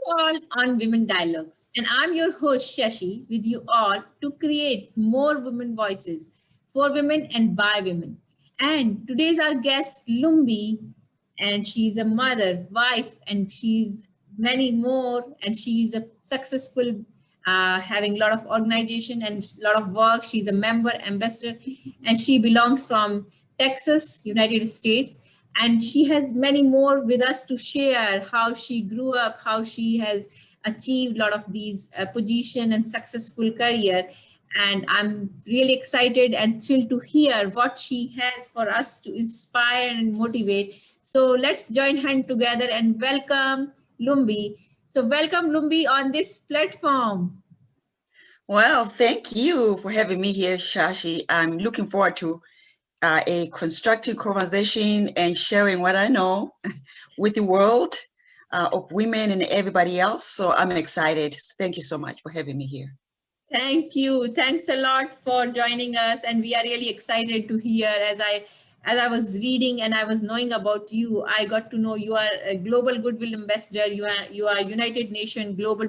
you all on Women Dialogues, and I'm your host Shashi with you all to create more women voices for women and by women. And today's our guest Lumbie, and she's a mother, wife, and she's many more, and she's a successful, having a lot of organization and a lot of work. She's a member ambassador, and she belongs from Texas, United States, and she has many more with us to share how she grew up, how she has achieved a lot of these position and successful career. And I'm really excited and thrilled to hear what she has for us to inspire and motivate. So let's join hand together and welcome Lumbie. So welcome Lumbie on this platform. Well, thank you for having me here, Shashi. I'm looking forward to a constructive conversation and sharing what I know with the world of women and everybody else. So I'm excited. Thank you so much for having me here. Thank you. Thanks a lot for joining us. And we are really excited to hear as I was reading and I was knowing about you, I got to know you are a global goodwill ambassador. You are United Nations global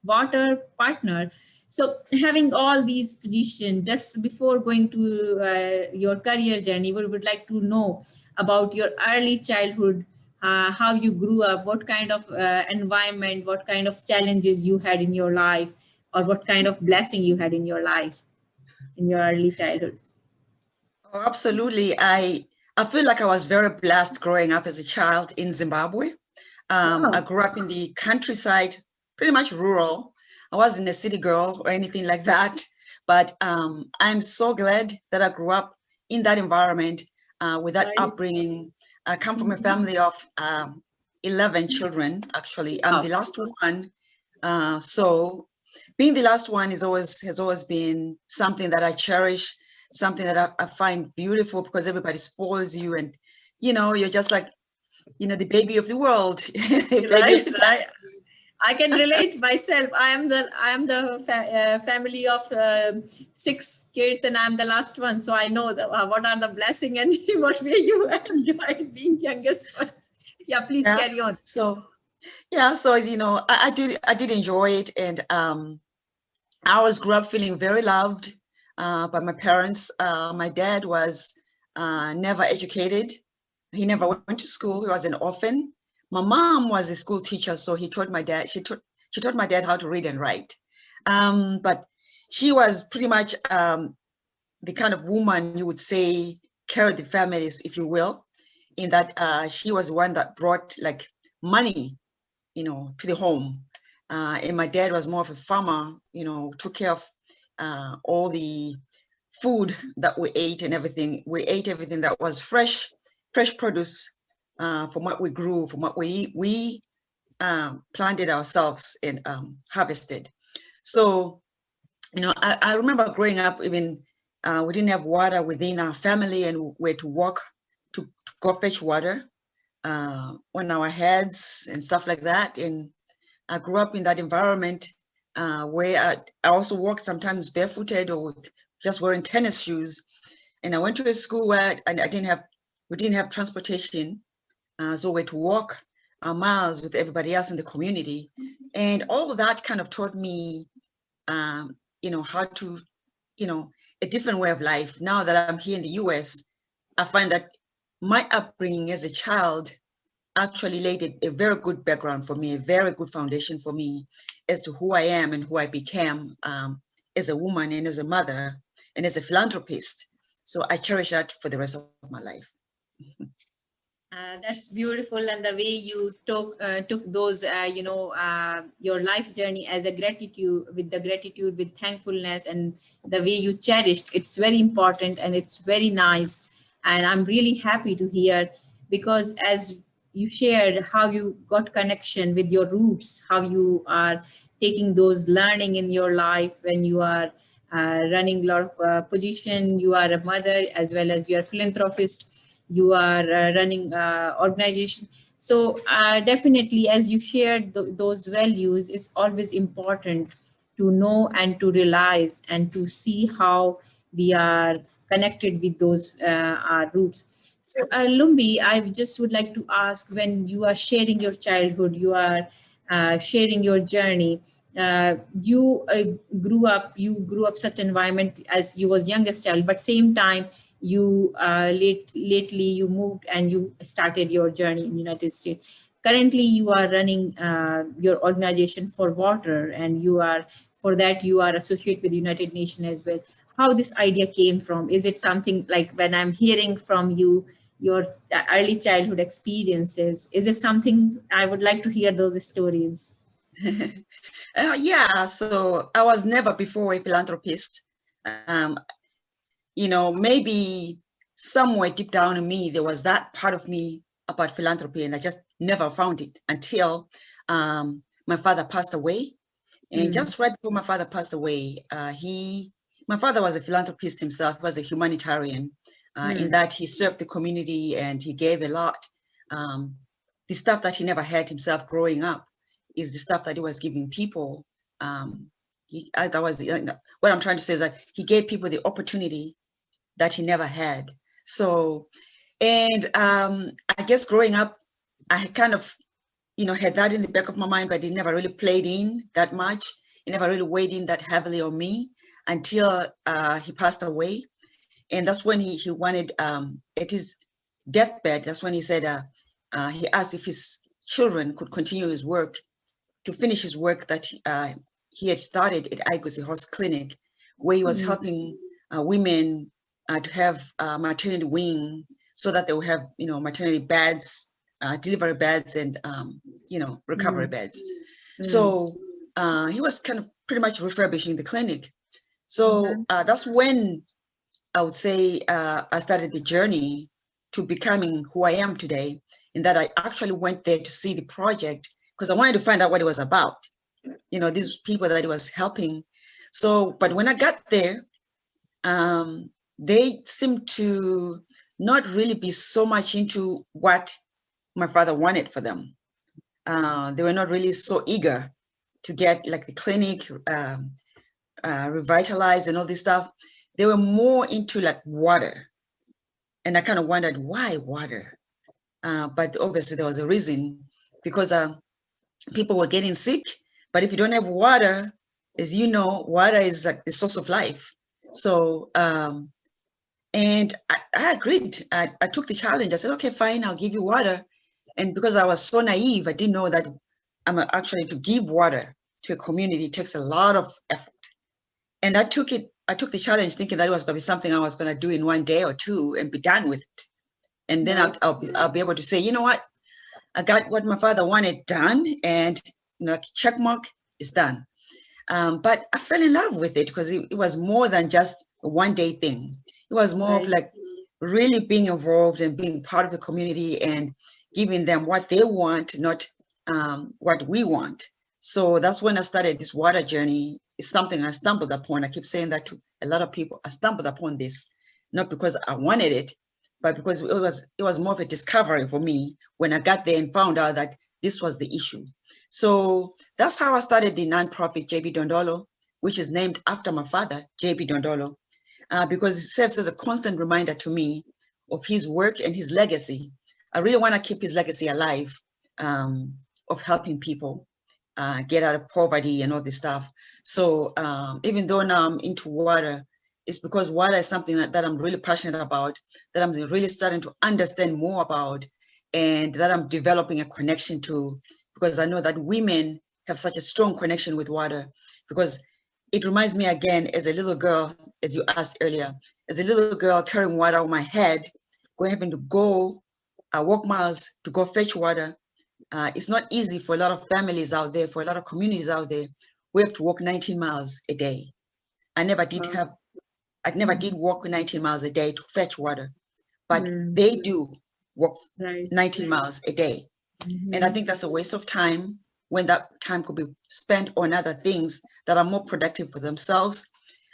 water partner. So having all these positions, just before going to your career journey, we would like to know about your early childhood, how you grew up, what kind of environment, what kind of challenges you had in your life, or what kind of blessing you had in your life in your early childhood. Oh, absolutely. I feel like I was very blessed growing up as a child in Zimbabwe. I Wow. grew up in the countryside, pretty much rural. I wasn't a city girl or anything like that, but I'm so glad that I grew up in that environment with that Right. upbringing. I come from a Mhm. family of 11 children, actually. I'm Wow. the last one. So being the last one has always been something that I cherish, something that I find beautiful because everybody spoils you and, you're just like, the baby of the world, baby of Right, the right. family. I can relate myself. I am the family of six kids, and I'm the last one. So I know what are the blessing and what way you enjoy being youngest one. Yeah, please Yeah. carry on. So yeah, so I did enjoy it, and I always grew up feeling very loved by my parents. My dad was never educated. He never went to school. He was an orphan. My mom was a school teacher, so he taught my dad. She taught my dad how to read and write. But she was pretty much the kind of woman you would say carried the families, if you will, in that she was one that brought like money, to the home. And my dad was more of a farmer, took care of all the food that we ate and everything. We ate everything that was fresh produce from what we grew, from what we planted ourselves and harvested. So, I remember growing up, even we didn't have water within our family and we had to walk to go fetch water on our heads and stuff like that. And I grew up in that environment where I also walked sometimes barefooted or just wearing tennis shoes. And I went to a school where we didn't have transportation, so we had to walk miles with everybody else in the community. And all of that kind of taught me, how to, a different way of life. Now that I'm here in the US, I find that my upbringing as a child actually laid a very good background for me, a very good foundation for me as to who I am and who I became as a woman and as a mother and as a philanthropist. So I cherish that for the rest of my life. That's beautiful, and the way you took those, your life journey as a gratitude, with thankfulness, and the way you cherished. It's very important, and it's very nice, and I'm really happy to hear, because as you shared how you got connection with your roots, how you are taking those learning in your life when you are running a lot of position. You are a mother as well as you are philanthropist, you are running organization. So definitely, as you shared those values, it's always important to know and to realize and to see how we are connected with those our roots. So Lumbi, I just would like to ask, when you are sharing your childhood, you are sharing your journey. You grew up such environment as you was youngest child, but same time you lately you moved and you started your journey in United States. Currently you are running your organization for water, and you are for that you are associated with United Nations as well. How this idea came from? Is it something like, when I'm hearing from you your early childhood experiences, is it something I would like to hear those stories? Yeah, so I was never before a philanthropist. Maybe somewhere deep down in me, there was that part of me about philanthropy, and I just never found it until my father passed away. And Mm, just right before my father passed away, my father was a philanthropist himself, was a humanitarian, in mm, that he served the community and he gave a lot. Um, the stuff that he never had himself growing up is the stuff that he was giving people. That was what I'm trying to say is that he gave people the opportunity that he never had. So, and I guess growing up, I kind of, had that in the back of my mind, but it never really played in that much. It never really weighed in that heavily on me until he passed away. And that's when he wanted, at his deathbed, that's when he said, he asked if his children could continue his work, to finish his work that he had started at Igosi Horse Clinic, where he was mm, helping women to have maternity wing, so that they will have, maternity beds, delivery beds, and, recovery mm, beds. mm. So he was kind of pretty much refurbishing the clinic. Uh-huh. So that's when I would say I started the journey to becoming who I am today, in that I actually went there to see the project because I wanted to find out what it was about, these people that he was helping. So, but when I got there, they seemed to not really be so much into what my father wanted for them. They were not really so eager to get like the clinic revitalized and all this stuff. They were more into like water. And I kind of wondered why water. But obviously there was a reason, because people were getting sick. But if you don't have water, as you know, water is like the source of life. So, and I agreed. I took the challenge. I said, okay, fine, I'll give you water. And because I was so naive, I didn't know that actually to give water to a community takes a lot of effort. And I took the challenge thinking that it was going to be something I was going to do in one day or two and be done with it. And then Right. I'll be able to say, you know what, I got what my father wanted done, and check mark is done. But I fell in love with it because it was more than just a one-day thing. It was more of Right. like really being involved and being part of the community and giving them what they want, not what we want. So that's when I started this water journey. It's something I stumbled upon. I keep saying that to a lot of people. I stumbled upon this, not because I wanted it, but because it was more of a discovery for me when I got there and found out that this was the issue. So that's how I started the nonprofit JB Dondolo, which is named after my father, JB Dondolo, because it serves as a constant reminder to me of his work and his legacy. I really want to keep his legacy alive, of helping people get out of poverty and all this stuff. So even though now I'm into water, it's because water is something that I'm really passionate about, that I'm really starting to understand more about, and that I'm developing a connection to, because I know that women have such a strong connection with water. Because it reminds me again, as a little girl, as you asked earlier, as a little girl carrying water on my head, going having to go walk miles to go fetch water. It's not easy for a lot of families out there, for a lot of communities out there. We have to walk 19 miles a day. I never did Wow. have, I never did Mhm. walk 19 miles a day to fetch water, but Mm. they do walk Right. 19 miles a day. And I Mm-hmm. think that's a waste of time when that time could be spent on other things that are more productive for themselves,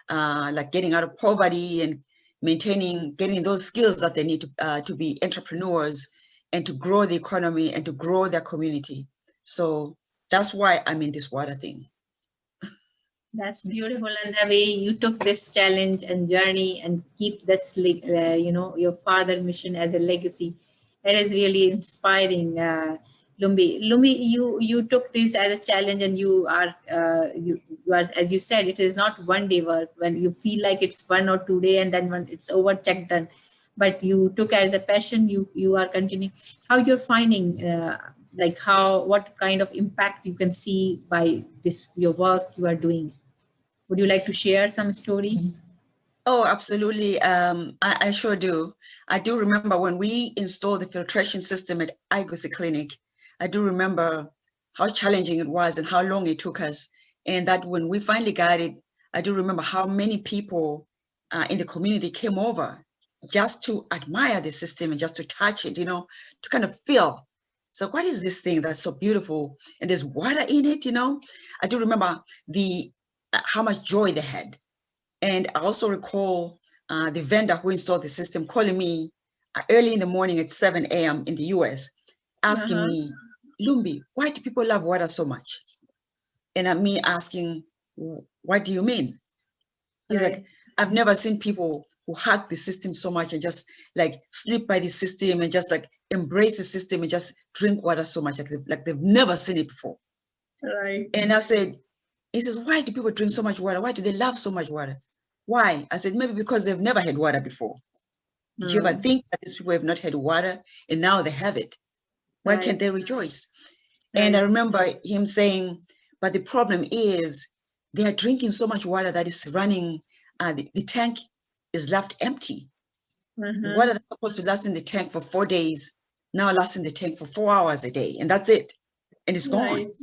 like getting out of poverty and getting those skills that they need to be entrepreneurs and to grow the economy and to grow their community. So that's why I'm in this water thing. That's beautiful, and the way you took this challenge and journey and keep your father mission as a legacy. That is really inspiring, Lumbi, you took this as a challenge, and you are, as you said, it is not one day work. When you feel like it's 1 or 2 day, and then when it's over, check done. But you took as a passion. You are continuing. How you're finding, like how what kind of impact you can see by this your work you are doing? Would you like to share some stories? Oh, absolutely. I sure do. I do remember when we installed the filtration system at Igosi Clinic. I do remember how challenging it was and how long it took us. And that when we finally got it, I do remember how many people in the community came over just to admire the system and just to touch it, to kind of feel. So what is this thing that's so beautiful? And there's water in it. I do remember the how much joy they had. And I also recall the vendor who installed the system calling me early in the morning at 7 a.m. in the US, asking Uh-huh. me, Lumbi, why do people love water so much? And me asking, what do you mean? He's like, Right. I've never seen people who hug the system so much and just like sleep by the system and just like embrace the system and just drink water so much. Like they've never seen it before. Right. And I said, he says, why do people drink so much water? Why do they love so much water? Why? I said, maybe because they've never had water before. Did you ever Hmm. think that these people have not had water and now they have it? Why can't Right. they rejoice? And I Right. remember him saying, but the problem is they are drinking so much water that is running, the tank is left empty. The Uh-huh. water that's supposed to last in the tank for 4 days now lasts in the tank for 4 hours a day, and that's it. And it's gone. Right.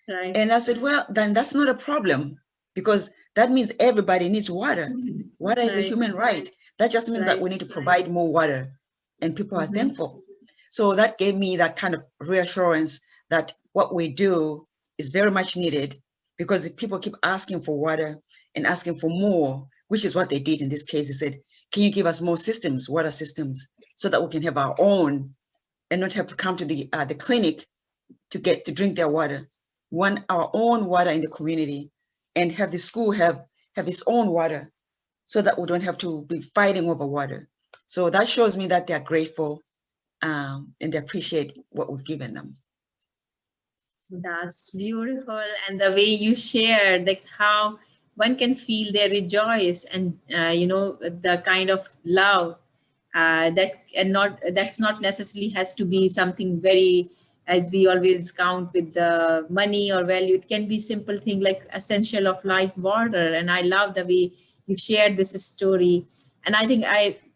Right. And I said, well, then that's not a problem because that means everybody needs water. Water is a Right. human right. That just means that Right. we need to provide more water and people are Mm-hmm. thankful. So that gave me that kind of reassurance that what we do is very much needed because if people keep asking for water and asking for more, which is what they did in this case. They said, can you give us more systems, water systems, so that we can have our own and not have to come to the clinic to get to drink their water, want our own water in the community, and have the school have its own water, so that we don't have to be fighting over water. So that shows me that they're grateful and they appreciate what we've given them. That's beautiful. And the way you shared, like how one can feel they rejoice, and the kind of love that's not necessarily has to be something very, as we always count with the money or value. It can be simple thing like essential of life, water. And I love the way you shared this story. And I think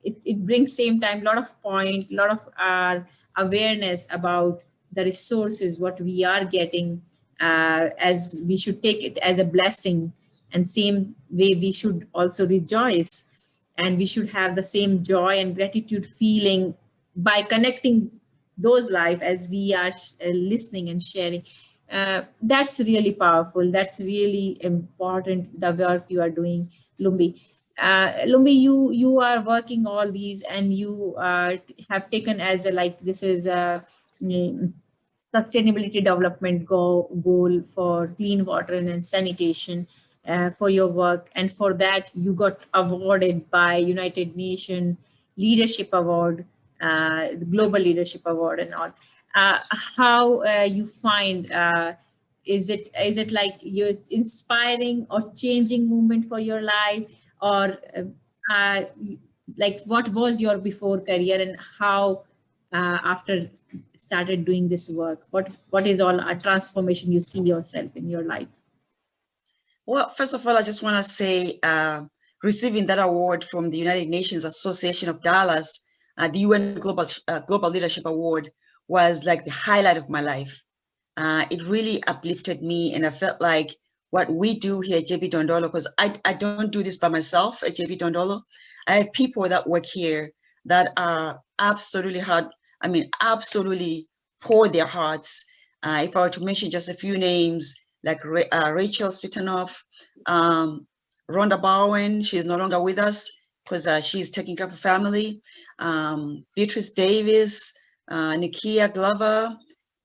it brings same time a lot of point, a lot of awareness about the resources what we are getting, as we should take it as a blessing, and same way we should also rejoice, and we should have the same joy and gratitude feeling by connecting those life as we are listening and sharing. That's really powerful. That's really important, the work you are doing, Lumbi. Lumbi, you are working all these, and you have taken as a, like, this is a mm, sustainability development goal for clean water and sanitation, for your work. And for that you got awarded by United Nations Leadership Award, the Global Leadership Award and all. How you find, is it like you're inspiring or changing movement for your life, or uh, like what was your before career, and how after started doing this work, what is all a transformation you see yourself in your life? Well, first of all, I just want to say receiving that award from the United Nations Association of Dallas, the UN Global Leadership Award, was like the highlight of my life. It really uplifted me, and I felt like what we do here at JB Dondolo, because I don't do this by myself at JB Dondolo. I have people that work here that are absolutely hard. I mean, absolutely pour their hearts. If I were to mention just a few names, like Rachel Svitanoff, Rhonda Bowen, she's no longer with us because she's taking care of her family. Beatrice Davis, Nikia Glover,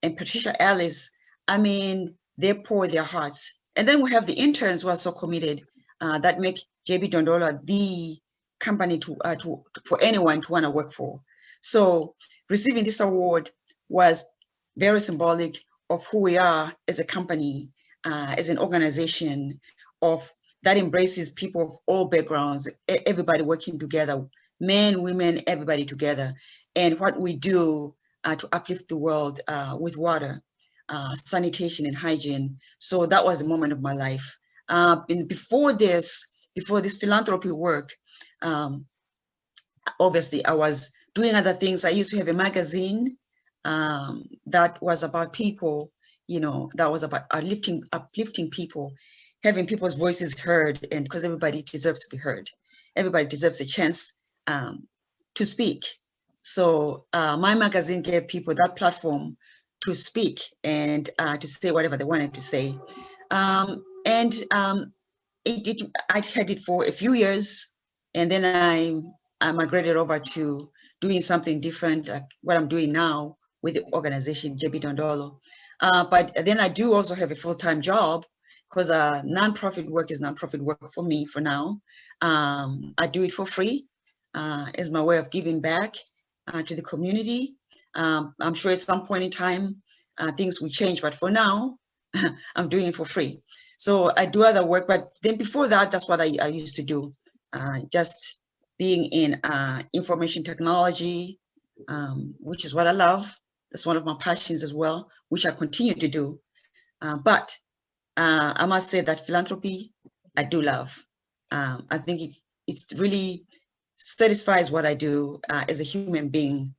and Patricia Ellis. I mean, they pour their hearts. And then we have the interns who are so committed that make JB Dondola the company for anyone to want to work for. So receiving this award was very symbolic of who we are as a company, as an organization, of that embraces people of all backgrounds, everybody working together, men, women, everybody together, and what we do to uplift the world with water, sanitation, and hygiene. So that was a moment of my life. Before this philanthropy work, um, obviously I was doing other things. I used to have a magazine that was about people, that was about uplifting people, having people's voices heard, and because everybody deserves to be heard. Everybody deserves a chance to speak. So my magazine gave people that platform to speak and to say whatever they wanted to say. And I had it for a few years, and then I migrated over to doing something different, like what I'm doing now with the organization JB Dondolo. But then I do also have a full-time job, because nonprofit work is nonprofit work for me for now. I do it for free as my way of giving back to the community. I'm sure at some point in time things will change, but for now, I'm doing it for free. So I do other work, but then before that, that's what I used to do, just being in information technology, which is what I love. That's one of my passions as well, which I continue to do. But I must say that philanthropy, I do love. I think it really satisfies what I do as a human being,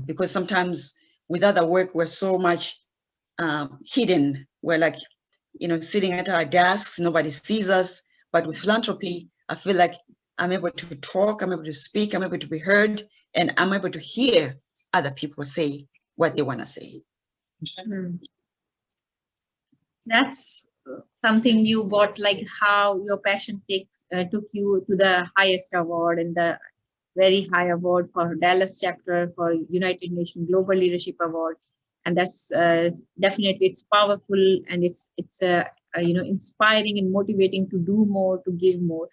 because sometimes with other work, we're so much hidden. We're like, sitting at our desks, nobody sees us. But with philanthropy, I feel like I'm able to talk, I'm able to speak, I'm able to be heard, and I'm able to hear other people say what they want to say. Mhm. That's something you got, like how your passion took you to the highest award, and the very high award for Dallas chapter for United Nations Global Leadership Award. And that's definitely, it's powerful, and it's inspiring and motivating to do more, to give more.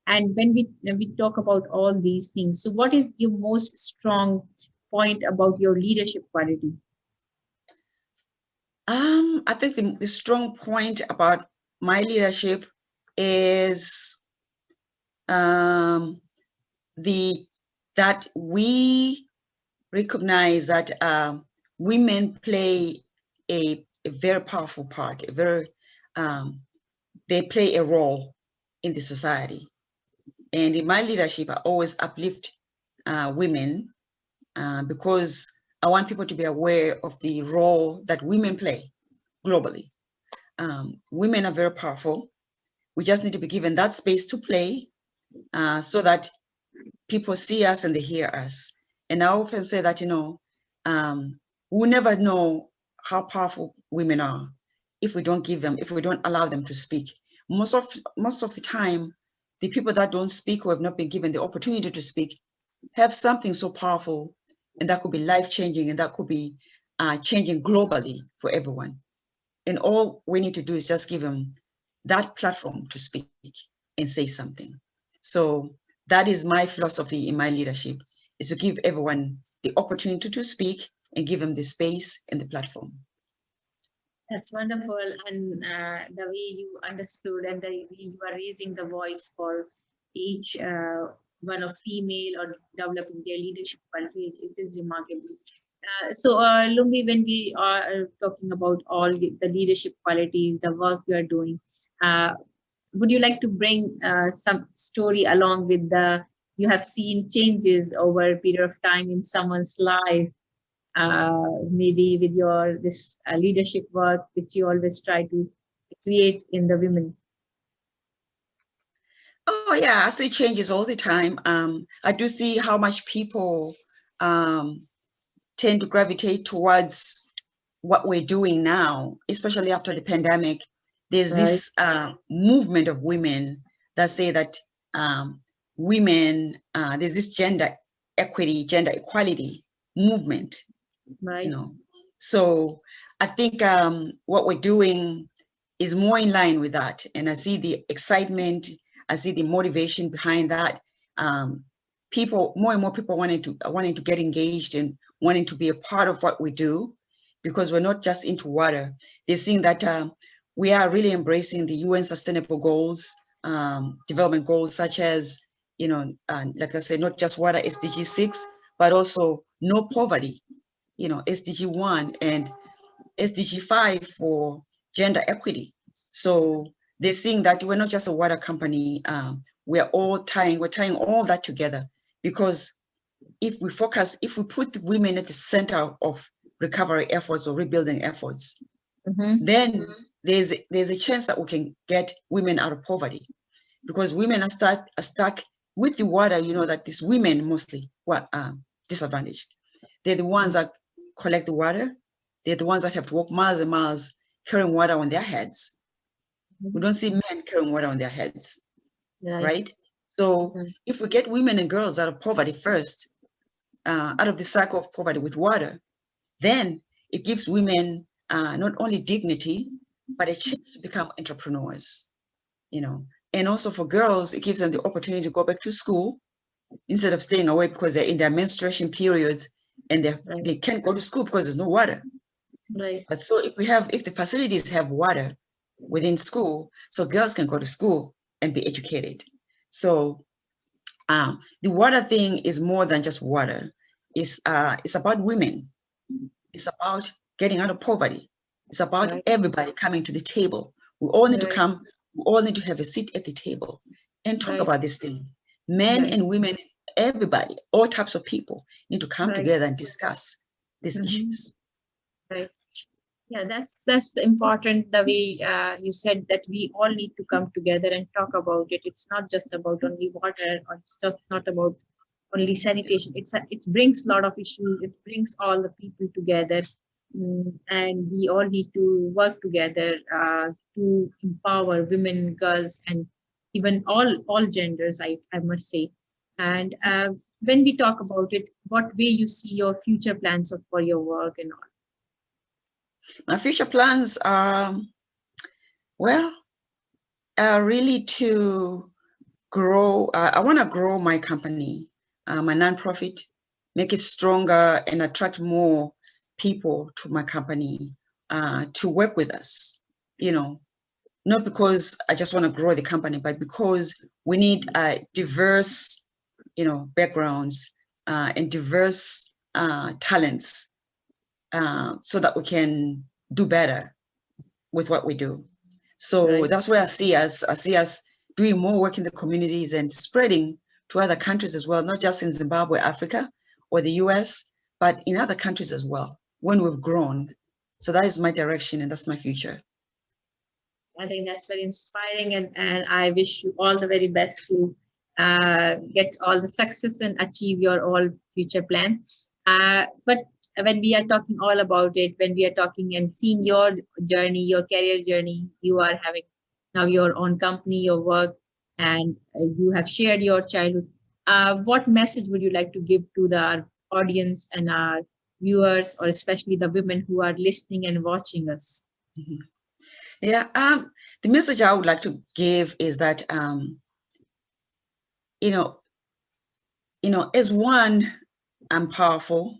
And when we talk about all these things, so what is your most strong point about your leadership quality? I think the strong point about my leadership is that we recognize that women play a very powerful part, they play a role in the society. And in my leadership, I always uplift women because I want people to be aware of the role that women play globally. Women are very powerful. We just need to be given that space to play so that people see us and they hear us. And I often say that, we'll never know how powerful women are if we don't allow them to speak. Most of the time, the people that don't speak or have not been given the opportunity to speak have something so powerful, and that could be life-changing, and that could be changing globally for everyone. And all we need to do is just give them that platform to speak and say something. So that is my philosophy in my leadership, is to give everyone the opportunity to speak and give them the space and the platform. That's wonderful. And the way you understood, and the way you are raising the voice for each one of female or developing their leadership qualities, it is remarkable. Lumbi, when we are talking about all the leadership qualities, the work you are doing, uh, would you like to bring some story along with you have seen changes over a period of time in someone's life, maybe with your this leadership work which you always try to create in the women? Oh yeah, I see changes all the time. I do see how much people tend to gravitate towards what we're doing now, especially after the pandemic. There's Right. this movement of women that say that women, there's this gender equity, gender equality movement, Right. So I think what we're doing is more in line with that. And I see the excitement, I see the motivation behind that. More and more people wanting to get engaged and wanting to be a part of what we do. because we're not just into water. They're seeing that we are really embracing the UN Sustainable Goals, development goals, such as, like I said, not just water, SDG 6, but also no poverty, SDG 1 and SDG 5 for gender equity. So they're seeing that we're not just a water company. We're tying all that together, because if we put women at the center of recovery efforts or rebuilding efforts, then there's a chance that we can get women out of poverty, because women are stuck with the water. You know that these women mostly were disadvantaged. They're the ones that collect the water. They're the ones that have to walk miles and miles carrying water on their heads. We don't see men carrying water on their heads, right? So if we get women and girls out of poverty first, out of the cycle of poverty with water, then it gives women not only dignity, but a chance to become entrepreneurs, And also for girls, it gives them the opportunity to go back to school instead of staying away because they're in their menstruation periods and they can't go to school because there's no water. Right. But so if the facilities have water within school, so girls can go to school and be educated. So the water thing is more than just water. It's about women. It's about getting out of poverty. It's about everybody coming to the table. We all need to come. We all need to have a seat at the table and talk about this thing. Men and women, everybody, all types of people need to come together and discuss these issues. Right. Yeah, that's important. The way you said that we all need to come together and talk about it. It's not just about only water, or it's just not about only sanitation. It brings a lot of issues. It brings all the people together, and we all need to work together to empower women, girls, and even all genders. I must say. And when we talk about it, what way you see your future plans for your work and all? My future plans are, really to grow. I want to grow my company, my nonprofit, make it stronger and attract more people to my company to work with us, not because I just want to grow the company, but because we need diverse, backgrounds and diverse talents so that we can do better with what we do. So that's where I see us doing more work in the communities and spreading to other countries as well, not just in Zimbabwe, Africa, or the US, but in other countries as well, when we've grown. So that is my direction and that's my future. I think that's very inspiring, and I wish you all the very best to get all the success and achieve your all future plans. But when we are talking all about it, when we are talking and seeing your journey, your career journey, you are having now your own company, your work, and you have shared your childhood. What message would you like to give to the audience and our viewers, or especially the women who are listening and watching us? Mm-hmm. Yeah, the message I would like to give is that, as one, I'm powerful,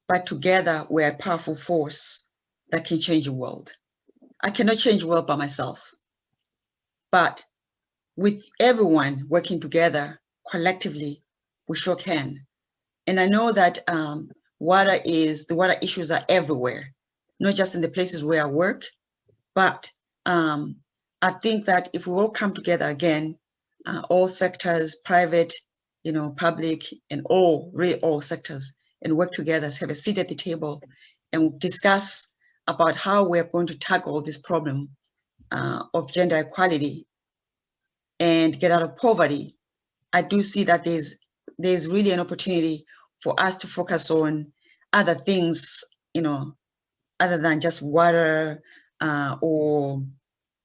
but together we're a powerful force that can change the world. I cannot change the world by myself, but with everyone working together collectively, we sure can. And I know that the water issues are everywhere, not just in the places where I work, but I think that if we all come together again, all sectors, private, public, and all sectors, and work together, have a seat at the table and discuss about how we're going to tackle this problem of gender equality and get out of poverty, I do see that there's really an opportunity for us to focus on other things, other than just water or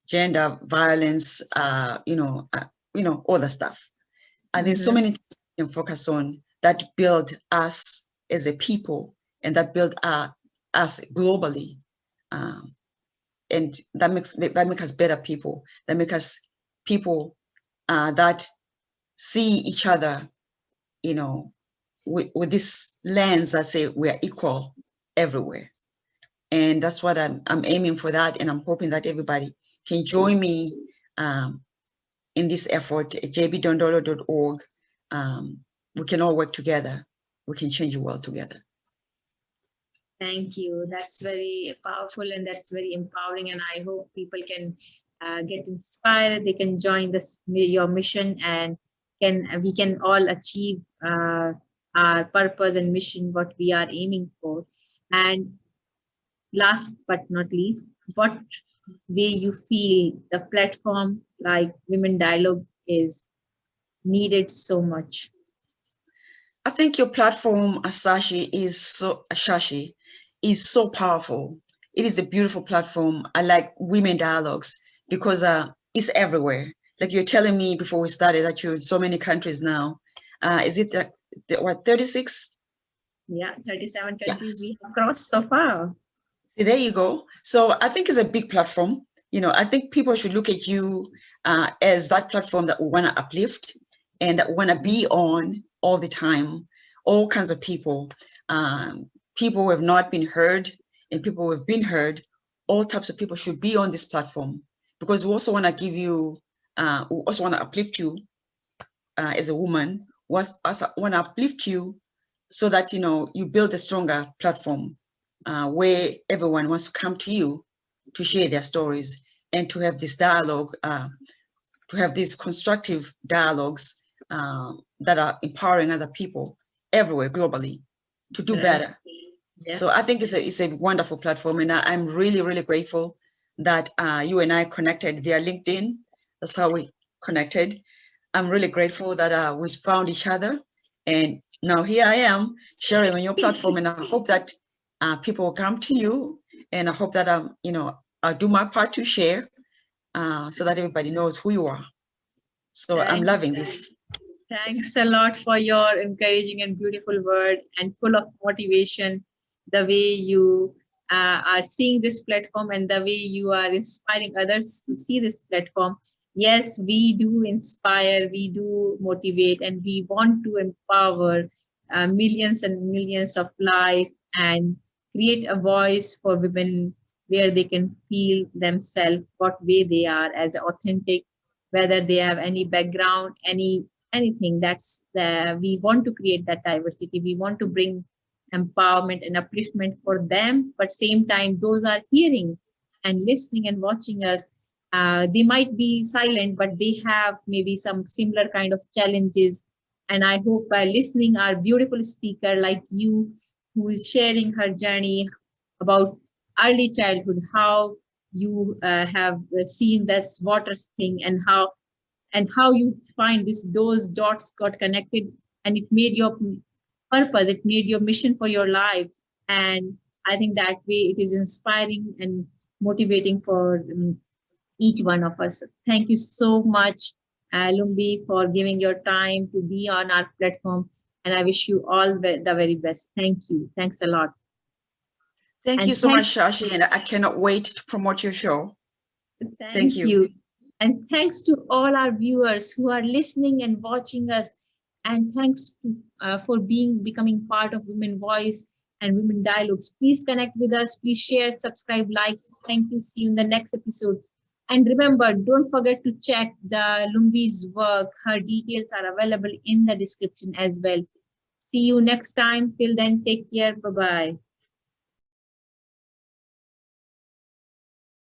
gender violence, all the stuff. And there's so many things we can focus on that build us as a people and that build us globally. And that make us better people, that make us people that see each other, with this lens that say we are equal everywhere. And that's what I'm aiming for that. And I'm hoping that everybody can join me in this effort at jbdondolo.org. We can all work together. We can change the world together. Thank you. That's very powerful and that's very empowering. And I hope people can get inspired. They can join your mission, and we can all achieve our purpose and mission, what we are aiming for. And last but not least, what way you feel the platform like Women Dialogue is needed so much? I think your platform, Shashi, is so powerful. It is a beautiful platform. I like Women Dialogues because it's everywhere. Like you're telling me before we started that you're in so many countries now. Is it what, 36? Yeah, 37 countries we have crossed so far. There you go. So I think it's a big platform. I think people should look at you as that platform that we want to uplift and that want to be on all the time. All kinds of people, people who have not been heard and people who have been heard. All types of people should be on this platform because we also want to give you, we also want to uplift you as a woman. We also want to uplift you so that you build a stronger platform where everyone wants to come to you to share their stories and to have this dialogue, to have these constructive dialogues that are empowering other people everywhere globally to do better. Yeah. So I think it's a wonderful platform, and I'm really, really grateful that you and I connected via LinkedIn. That's how we connected. I'm really grateful that we found each other, and now here I am sharing on your platform, and I hope that people will come to you, and I hope that I'll do my part to share so that everybody knows who you are. So I'm loving this. Thanks a lot for your encouraging and beautiful word and full of motivation. The way you are seeing this platform and the way you are inspiring others to see this platform. Yes, we do inspire, we do motivate, and we want to empower millions and millions of life and create a voice for women where they can feel themselves what way they are as authentic, whether they have any background, anything. That's we want to create that diversity. We want to bring empowerment and upliftment for them, but same time those are hearing and listening and watching us, they might be silent, but they have maybe some similar kind of challenges. And I hope by listening our beautiful speaker like you, who is sharing her journey about early childhood, how you have seen this water thing, and how you find those dots got connected, and it made your purpose, it made your mission for your life. And I think that way it is inspiring and motivating for each one of us. Thank you so much, Lumbie, for giving your time to be on our platform, and I wish you all the very best. Thank you. Thanks a lot. Thank you so much, Shashi, and I cannot wait to promote your show. Thank you. And thanks to all our viewers who are listening and watching us. And thanks for becoming part of Women Voice and Women Dialogues. Please connect with us. Please share, subscribe, like. Thank you. See you in the next episode. And remember, don't forget to check the Lumbie's work. Her details are available in the description as well. See you next time. Till then, take care. Bye-bye.